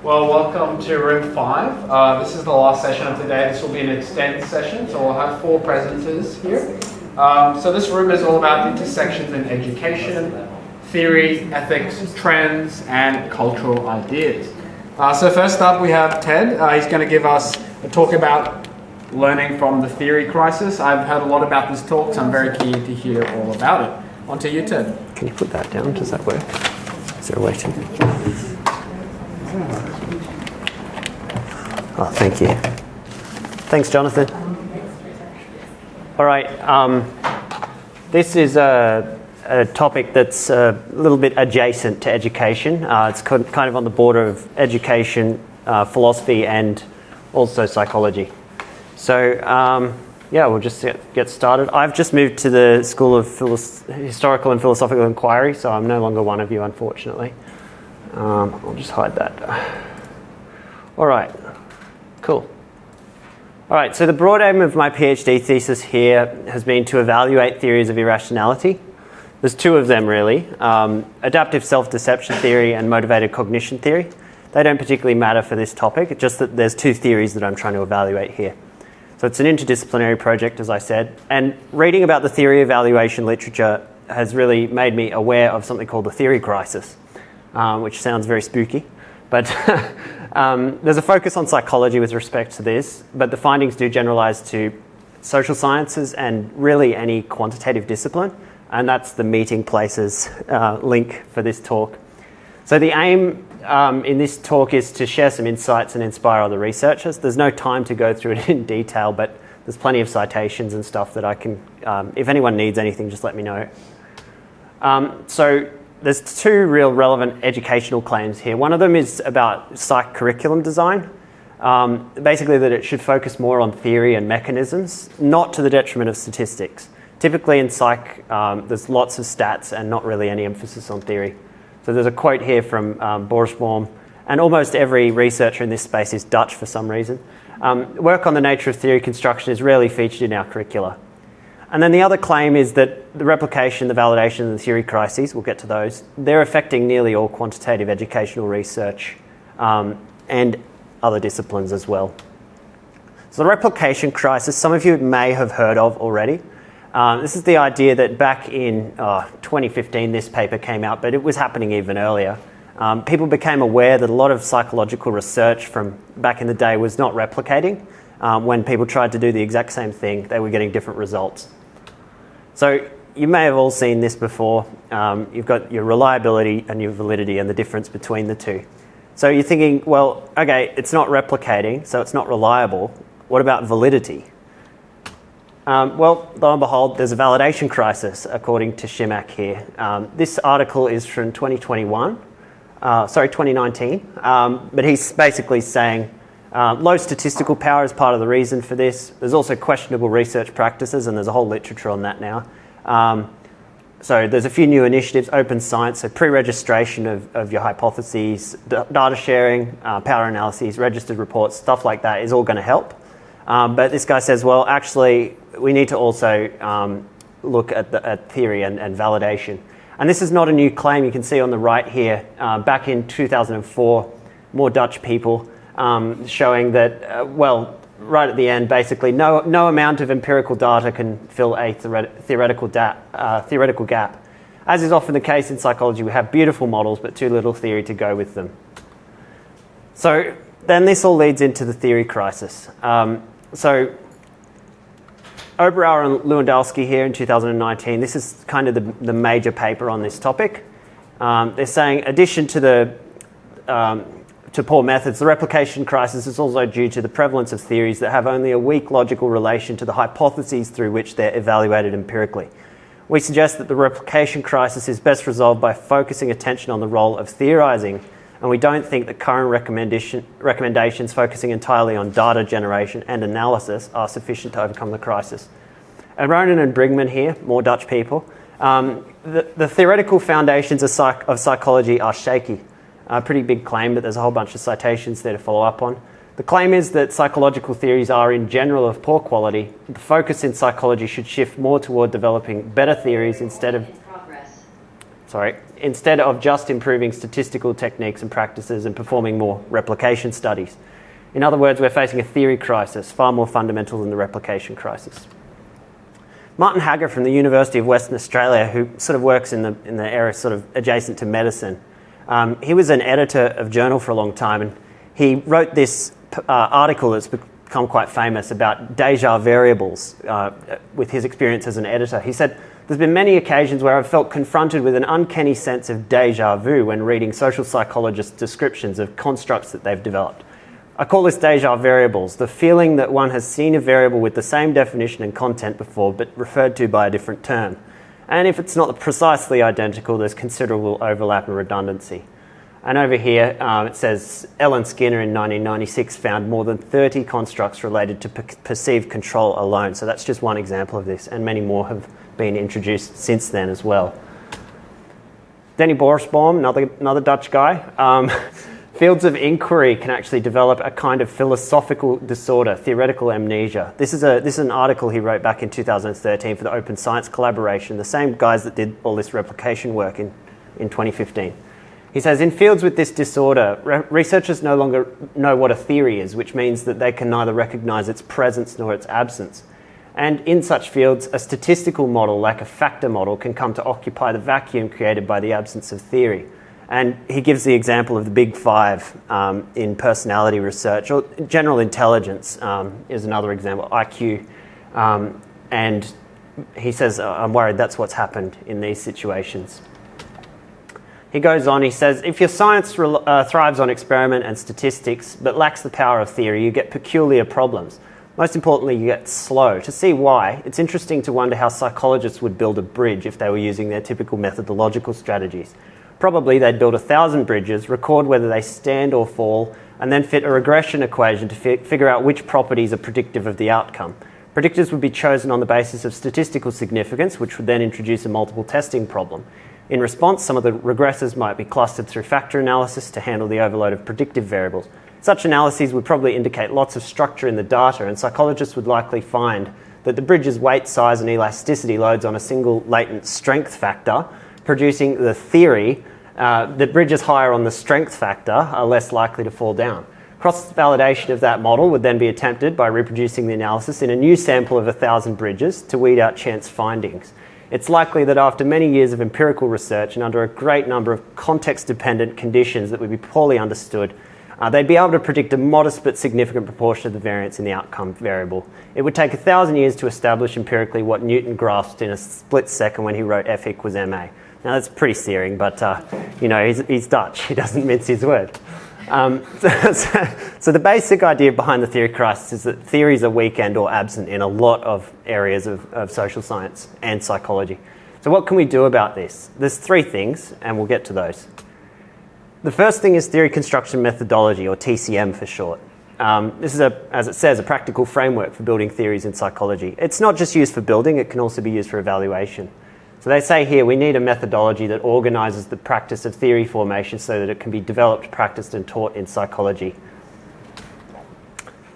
Well, welcome to room 5. This is the last session of the day. This will be an extended session, so we'll have 4 presenters here. So this room is all about intersections in education, theory, ethics, trends, and cultural ideas. So first up we have Ted. He's going to give us a talk about learning from the theory crisis. I've heard a lot about this talk, so I'm very keen to hear all about it. On to you, Ted. Can you put that down? Does that work? Is there a way to? Oh, thank you. Thanks, Jonathan. All right. This is a topic that's a little bit adjacent to education. It's kind of on the border of education, philosophy, and also psychology. So, yeah, we'll just get started. I've just moved to the School of Historical and Philosophical Inquiry, so I'm no longer one of you, unfortunately. I'll just hide that. All right. Cool. All right, so the broad aim of my PhD thesis here has been to evaluate theories of irrationality. There's 2 of them, really. Adaptive self-deception theory and motivated cognition theory. They don't particularly matter for this topic, it's just that there's 2 theories that I'm trying to evaluate here. So it's an interdisciplinary project, as I said, and reading about the theory evaluation literature has really made me aware of something called the theory crisis, which sounds very spooky. But there's a focus on psychology with respect to this, but the findings do generalize to social sciences and really any quantitative discipline, and that's the meeting places link for this talk. So the aim in this talk is to share some insights and inspire other researchers. There's no time to go through it in detail, but there's plenty of citations and stuff that I can, if anyone needs anything, just let me know. So there's 2 real relevant educational claims here. One of them is about psych curriculum design. Basically that it should focus more on theory and mechanisms, not to the detriment of statistics. Typically in psych, there's lots of stats and not really any emphasis on theory. So there's a quote here from Borsboom, and almost every researcher in this space is Dutch for some reason. Work on the nature of theory construction is rarely featured in our curricula. And then the other claim is that the replication, the validation, and the theory crises, we'll get to those, they're affecting nearly all quantitative educational research and other disciplines as well. So the replication crisis, some of you may have heard of already. This is the idea that back in 2015 this paper came out, but it was happening even earlier. People became aware that a lot of psychological research from back in the day was not replicating. When people tried to do the exact same thing, they were getting different results. So you may have all seen this before. You've got your reliability and your validity and the difference between the 2. So you're thinking, well, okay, it's not replicating, so it's not reliable. What about validity? Well, lo and behold, there's a validation crisis, according to Shimak here. This article is from 2019, but he's basically saying low statistical power is part of the reason for this. There's also questionable research practices, and there's a whole literature on that now. So there's a few new initiatives, open science, so pre-registration of your hypotheses, data sharing, power analyses, registered reports, stuff like that is all going to help. But this guy says, well, actually, we need to also look at theory and validation. And this is not a new claim. You can see on the right here, back in 2004, more Dutch people showing that, well, right at the end, basically, no amount of empirical data can fill a theoretical gap. As is often the case in psychology, we have beautiful models, but too little theory to go with them. So then this all leads into the theory crisis. So Oberauer and Lewandowski here in 2019, this is kind of the major paper on this topic. They're saying, in addition to poor methods, the replication crisis is also due to the prevalence of theories that have only a weak logical relation to the hypotheses through which they're evaluated empirically. We suggest that the replication crisis is best resolved by focusing attention on the role of theorizing, and we don't think that current recommendations focusing entirely on data generation and analysis are sufficient to overcome the crisis. And Ronan and Brigman here, more Dutch people, the theoretical foundations of psychology are shaky. A pretty big claim, but there's a whole bunch of citations there to follow up on. The claim is that psychological theories are in general of poor quality. The focus in psychology should shift more toward developing better theories instead of instead of just improving statistical techniques and practices and performing more replication studies. In other words, we're facing a theory crisis, far more fundamental than the replication crisis. Martin Hager from the University of Western Australia, who sort of works in the area sort of adjacent to medicine, he was an editor of journal for a long time, and he wrote this article that's become quite famous about deja variables with his experience as an editor. He said, "There's been many occasions where I've felt confronted with an uncanny sense of deja vu when reading social psychologists' descriptions of constructs that they've developed. I call this deja variables, the feeling that one has seen a variable with the same definition and content before, but referred to by a different term. And if it's not precisely identical, there's considerable overlap and redundancy." And over here, it says, Ellen Skinner in 1996 found more than 30 constructs related to perceived control alone. So that's just one example of this, and many more have been introduced since then as well. Denny Borisbaum, another Dutch guy. Fields of inquiry can actually develop a kind of philosophical disorder, theoretical amnesia. This is an article he wrote back in 2013 for the Open Science Collaboration, the same guys that did all this replication work in 2015. He says, in fields with this disorder, researchers no longer know what a theory is, which means that they can neither recognise its presence nor its absence. And in such fields, a statistical model, like a factor model, can come to occupy the vacuum created by the absence of theory. And he gives the example of the big five in personality research, or general intelligence is another example, IQ. And he says, I'm worried that's what's happened in these situations. He goes on, he says, if your science thrives on experiment and statistics, but lacks the power of theory, you get peculiar problems. Most importantly, you get slow. To see why, it's interesting to wonder how psychologists would build a bridge if they were using their typical methodological strategies. Probably they'd build 1,000 bridges, record whether they stand or fall, and then fit a regression equation to figure out which properties are predictive of the outcome. Predictors would be chosen on the basis of statistical significance, which would then introduce a multiple testing problem. In response, some of the regressors might be clustered through factor analysis to handle the overload of predictive variables. Such analyses would probably indicate lots of structure in the data, and psychologists would likely find that the bridge's weight, size, and elasticity loads on a single latent strength factor, producing the theory that bridges higher on the strength factor are less likely to fall down. Cross-validation of that model would then be attempted by reproducing the analysis in a new sample of 1,000 bridges to weed out chance findings. It's likely that after many years of empirical research and under a great number of context-dependent conditions that would be poorly understood, they'd be able to predict a modest but significant proportion of the variance in the outcome variable. It would take 1,000 years to establish empirically what Newton grasped in a split second when he wrote F equals ma. Now that's pretty searing, but he's Dutch. He doesn't mince his word. So the basic idea behind the theory crisis is that theories are weak and or absent in a lot of areas of social science and psychology. So what can we do about this? There's three things, and we'll get to those. The first thing is theory construction methodology, or TCM for short. This is, as it says, a practical framework for building theories in psychology. It's not just used for building, it can also be used for evaluation. So they say here we need a methodology that organises the practice of theory formation so that it can be developed, practiced and taught in psychology.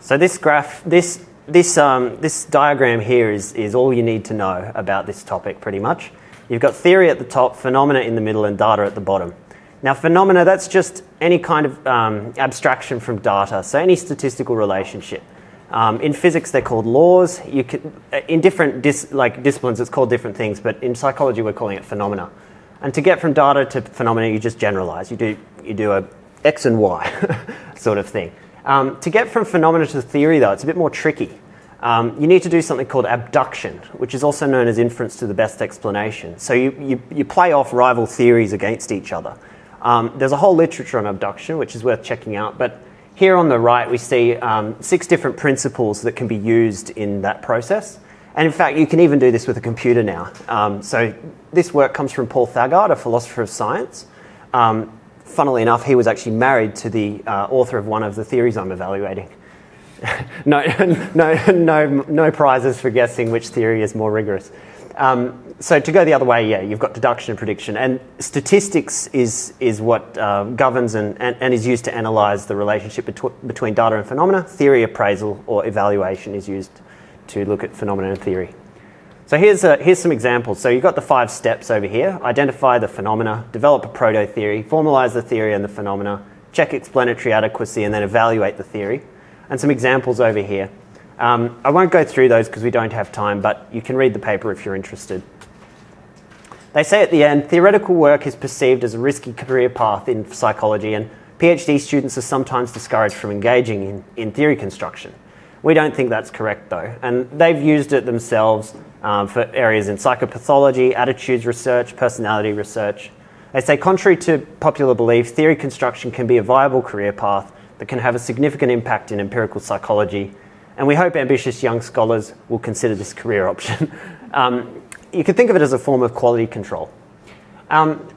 So this graph, this diagram here is all you need to know about this topic pretty much. You've got theory at the top, phenomena in the middle and data at the bottom. Now phenomena, that's just any kind of abstraction from data, so any statistical relationship. In physics, they're called laws. In different disciplines, it's called different things, but in psychology, we're calling it phenomena. And to get from data to phenomena, you just generalize. You do a X and Y sort of thing. To get from phenomena to theory, though, it's a bit more tricky. You need to do something called abduction, which is also known as inference to the best explanation. So you play off rival theories against each other. There's a whole literature on abduction, which is worth checking out, but here on the right, we see 6 different principles that can be used in that process. And in fact, you can even do this with a computer now. So this work comes from Paul Thagard, a philosopher of science. Funnily enough, he was actually married to the author of one of the theories I'm evaluating. No prizes for guessing which theory is more rigorous. So to go the other way, yeah, you've got deduction and prediction. And statistics is what governs and is used to analyse the relationship between data and phenomena. Theory, appraisal, or evaluation is used to look at phenomena and theory. So here's some examples. So you've got the 5 steps over here. Identify the phenomena, develop a proto theory, formalize the theory and the phenomena, check explanatory adequacy, and then evaluate the theory. And some examples over here. I won't go through those because we don't have time, but you can read the paper if you're interested. They say at the end, theoretical work is perceived as a risky career path in psychology, and PhD students are sometimes discouraged from engaging in theory construction. We don't think that's correct though, and they've used it themselves for areas in psychopathology, attitudes research, personality research. They say, contrary to popular belief, theory construction can be a viable career path that can have a significant impact in empirical psychology, and we hope ambitious young scholars will consider this career option. You could think of it as a form of quality control.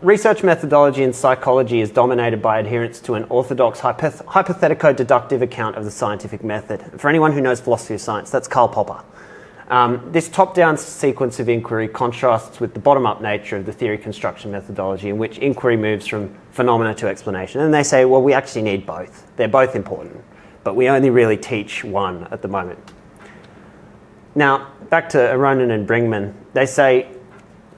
Research methodology in psychology is dominated by adherence to an orthodox hypothetico-deductive account of the scientific method. For anyone who knows philosophy of science, that's Karl Popper. This top-down sequence of inquiry contrasts with the bottom-up nature of the theory construction methodology, in which inquiry moves from phenomena to explanation. And they say, well, we actually need both. They're both important, but we only really teach one at the moment. Now, back to Aronen and Bringman, they say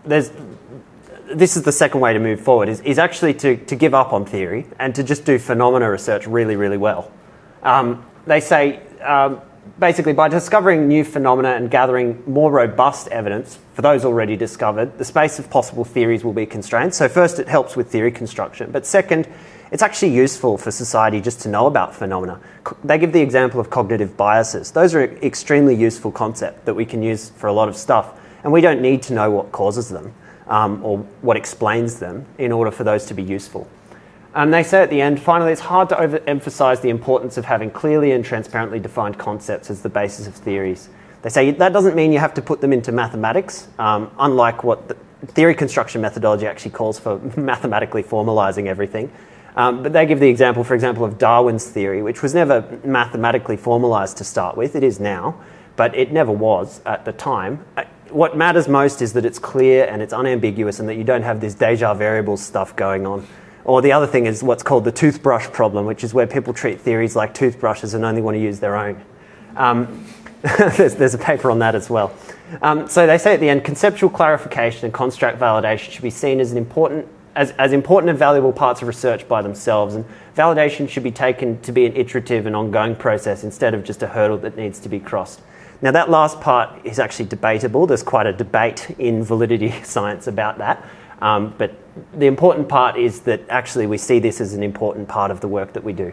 this is the second way to move forward, is actually to give up on theory and to just do phenomena research really, really well. They say, basically, by discovering new phenomena and gathering more robust evidence for those already discovered, the space of possible theories will be constrained. So first, it helps with theory construction. But second, it's actually useful for society just to know about phenomena. They give the example of cognitive biases. Those are an extremely useful concept that we can use for a lot of stuff. And we don't need to know what causes them or what explains them in order for those to be useful. And they say at the end, finally, it's hard to overemphasize the importance of having clearly and transparently defined concepts as the basis of theories. They say that doesn't mean you have to put them into mathematics, unlike what the theory construction methodology actually calls for, mathematically formalizing everything. But they give the example, for example, of Darwin's theory, which was never mathematically formalized to start with. It is now, but it never was at the time. What matters most is that it's clear and it's unambiguous and that you don't have this deja variables stuff going on. Or the other thing is what's called the toothbrush problem, which is where people treat theories like toothbrushes and only want to use their own. There's a paper on that as well. So they say at the end, conceptual clarification and construct validation should be seen as important and valuable parts of research by themselves, and validation should be taken to be an iterative and ongoing process instead of just a hurdle that needs to be crossed. Now that last part is actually debatable. There's quite a debate in validity science about that. But the important part is that actually we see this as an important part of the work that we do.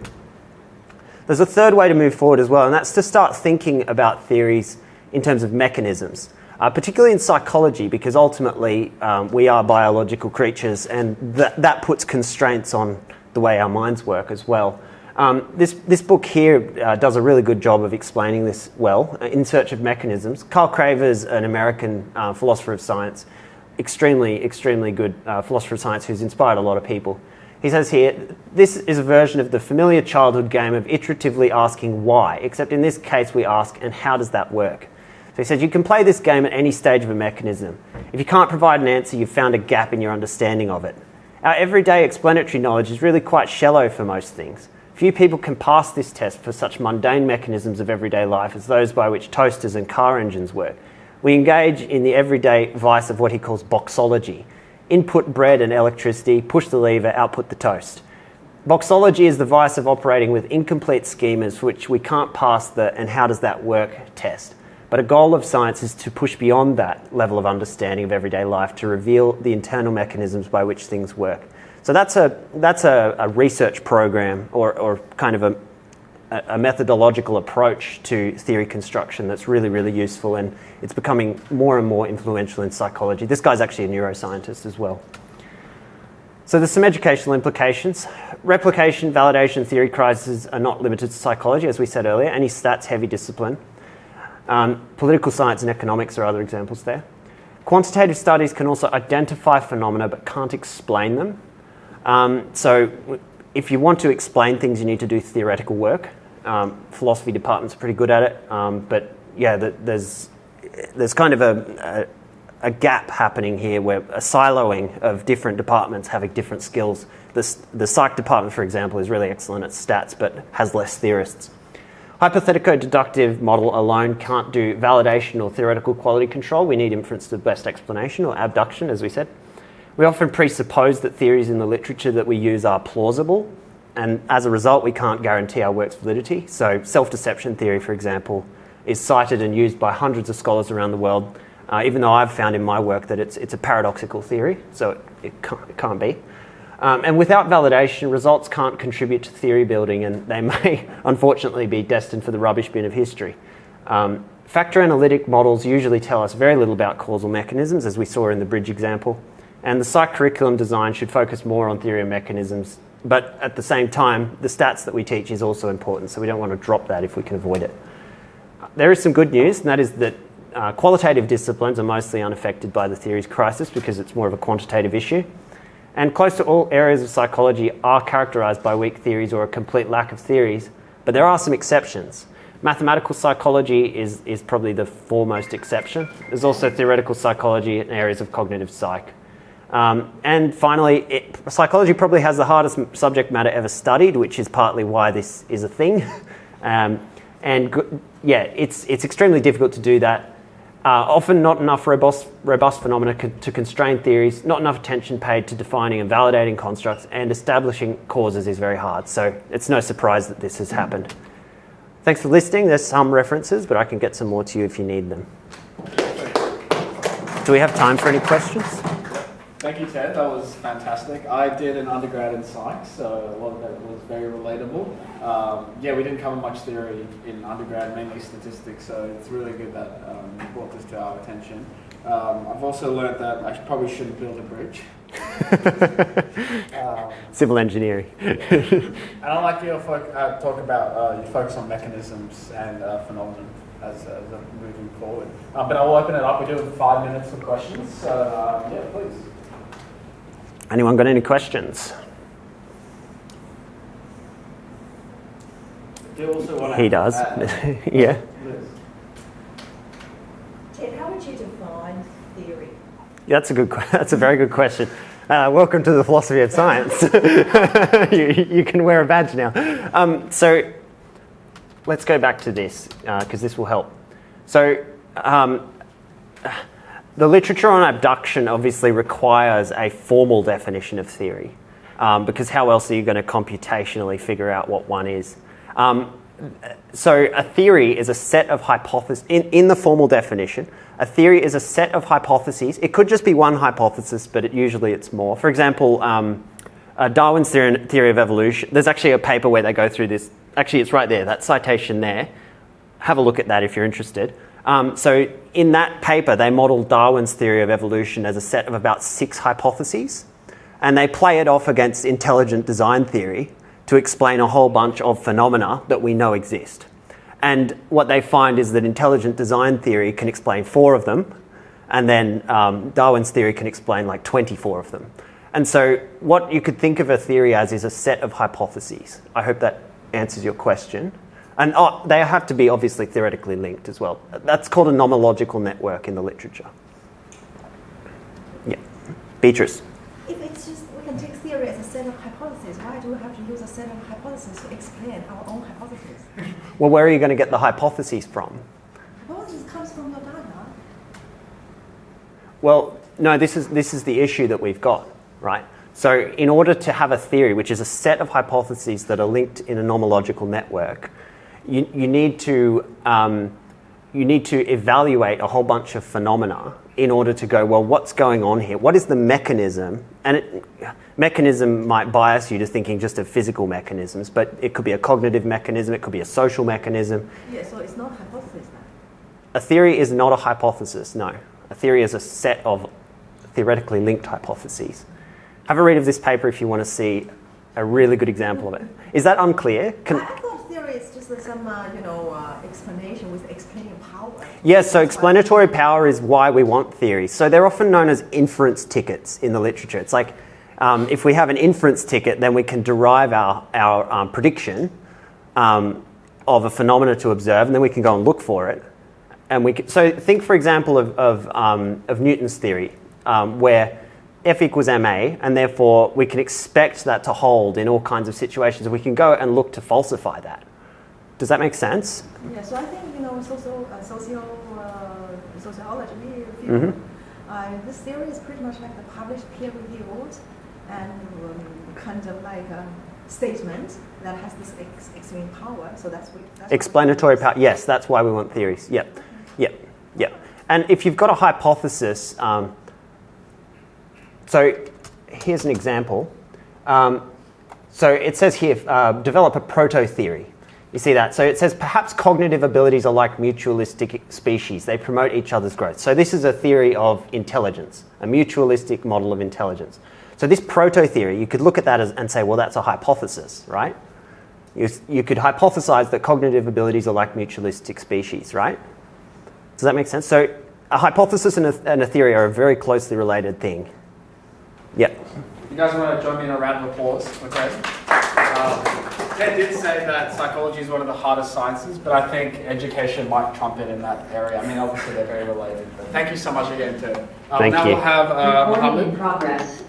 There's a third way to move forward as well, and that's to start thinking about theories in terms of mechanisms, particularly in psychology, because ultimately we are biological creatures, and that puts constraints on the way our minds work as well. This book here does a really good job of explaining this well, In Search of Mechanisms. Carl Craver's an American philosopher of science, extremely good philosopher of science who's inspired a lot of people. He says here, this is a version of the familiar childhood game of iteratively asking why, except in this case we ask, and how does that work? So he says, you can play this game at any stage of a mechanism. If you can't provide an answer, you've found a gap in your understanding of it. Our everyday explanatory knowledge is really quite shallow for most things. Few people can pass this test for such mundane mechanisms of everyday life as those by which toasters and car engines work. We engage in the everyday vice of what he calls boxology. Input bread and electricity, push the lever, output the toast. Boxology is the vice of operating with incomplete schemas for which we can't pass the and how does that work test. But a goal of science is to push beyond that level of understanding of everyday life to reveal the internal mechanisms by which things work. So that's a research program or kind of a methodological approach to theory construction that's really, really useful, and it's becoming more and more influential in psychology. This guy's actually a neuroscientist as well. So there's some educational implications. Replication, validation, theory crises are not limited to psychology, as we said earlier, any stats-heavy discipline. Political science and economics are other examples there. Quantitative studies can also identify phenomena but can't explain them. So if you want to explain things, you need to do theoretical work. Philosophy departments are pretty good at it, but yeah, there's kind of a gap happening here where a siloing of different departments having different skills. The psych department, for example, is really excellent at stats but has less theorists. Hypothetico-deductive model alone can't do validation or theoretical quality control. We need inference to the best explanation, or abduction, as we said. We often presuppose that theories in the literature that we use are plausible, and as a result, we can't guarantee our work's validity. So self-deception theory, for example, is cited and used by hundreds of scholars around the world, even though I've found in my work that it's a paradoxical theory, so it can't be. And without validation, results can't contribute to theory building, and they may, unfortunately, be destined for the rubbish bin of history. Factor analytic models usually tell us very little about causal mechanisms, as we saw in the bridge example, and the psych curriculum design should focus more on theory of mechanisms, but at the same time, the stats that we teach is also important, so we don't want to drop that if we can avoid it. There is some good news, and that is that qualitative disciplines are mostly unaffected by the theories crisis because it's more of a quantitative issue. And close to all areas of psychology are characterised by weak theories or a complete lack of theories, but there are some exceptions. Mathematical psychology is probably the foremost exception. There's also theoretical psychology in areas of cognitive psych. And finally, psychology probably has the hardest subject matter ever studied, which is partly why this is a thing. It's extremely difficult to do that. Often not enough robust phenomena to constrain theories, not enough attention paid to defining and validating constructs, and establishing causes is very hard. So it's no surprise that this has happened. Thanks for listening. There's some references, but I can get some more to you if you need them. Do we have time for any questions? Thank you, Ted. That was fantastic. I did an undergrad in psych, so a lot of that was very relatable. We didn't cover much theory in undergrad, mainly statistics, so it's really good that you brought this to our attention. I've also learned that I probably shouldn't build a bridge. Civil engineering. And I like your talk about your focus on mechanisms and phenomena as moving forward. But I'll open it up. We do have 5 minutes for questions, so please. Anyone got any questions? Do you also want to He does. Yeah. Ted, how would you define theory? That's a very good question. Welcome to the philosophy of science. you can wear a badge now. So let's go back to this because this will help. So the literature on abduction obviously requires a formal definition of theory because how else are you going to computationally figure out what one is? So a theory is a set of hypotheses. In the formal definition, a theory is a set of hypotheses. It could just be one hypothesis, but usually it's more. For example, Darwin's theory of evolution. There's actually a paper where they go through this. Actually, it's right there, that citation there. Have a look at that if you're interested. So in that paper, they modelled Darwin's theory of evolution as a set of about 6 hypotheses, and they play it off against intelligent design theory to explain a whole bunch of phenomena that we know exist. And what they find is that intelligent design theory can explain 4 of them, and then Darwin's theory can explain like 24 of them. And so what you could think of a theory as is a set of hypotheses. I hope that answers your question. And they have to be obviously theoretically linked as well. That's called a nomological network in the literature. Yeah. Beatrice. If it's just, we can take theory as a set of hypotheses, why do we have to use a set of hypotheses to explain our own hypotheses? Well, where are you going to get the hypotheses from? Hypothesis comes from your data. Well, no, this is the issue that we've got, right? So in order to have a theory, which is a set of hypotheses that are linked in a nomological network, you need to evaluate a whole bunch of phenomena in order to go, well, what's going on here? What is the mechanism? And mechanism might bias you to thinking just of physical mechanisms, but it could be a cognitive mechanism, it could be a social mechanism. Yeah, so it's not a hypothesis then. A theory is not a hypothesis, no. A theory is a set of theoretically linked hypotheses. Have a read of this paper if you want to see a really good example of it. Is that unclear? I thought theory is just some explanation with explaining power. Yes, so explanatory power is why we want theories. So they're often known as inference tickets in the literature. It's like if we have an inference ticket, then we can derive our prediction of a phenomena to observe, and then we can go and look for it. And so think, for example, of Newton's theory, where F equals ma, and therefore we can expect that to hold in all kinds of situations, and we can go and look to falsify that. Does that make sense? Yeah, so I think, sociology field, this theory is pretty much like the published peer-reviewed and kind of like a statement that has this extreme power. So that's explanatory power. Yes, that's why we want theories. Yep. And if you've got a hypothesis, so here's an example. So it says here, develop a proto theory. You see that? So it says perhaps cognitive abilities are like mutualistic species. They promote each other's growth. So this is a theory of intelligence, a mutualistic model of intelligence. So this proto theory, you could look at that and say, well, that's a hypothesis, right? You could hypothesize that cognitive abilities are like mutualistic species, right? Does that make sense? So a hypothesis and a theory are a very closely related thing. Yeah. You guys want to join me in a round of applause? Okay. Ted did say that psychology is one of the hardest sciences, but I think education might trump it in that area. I mean, obviously they're very related. But thank you so much again, Ted. Thank now you. We'll have Recording Mohammed. in progress.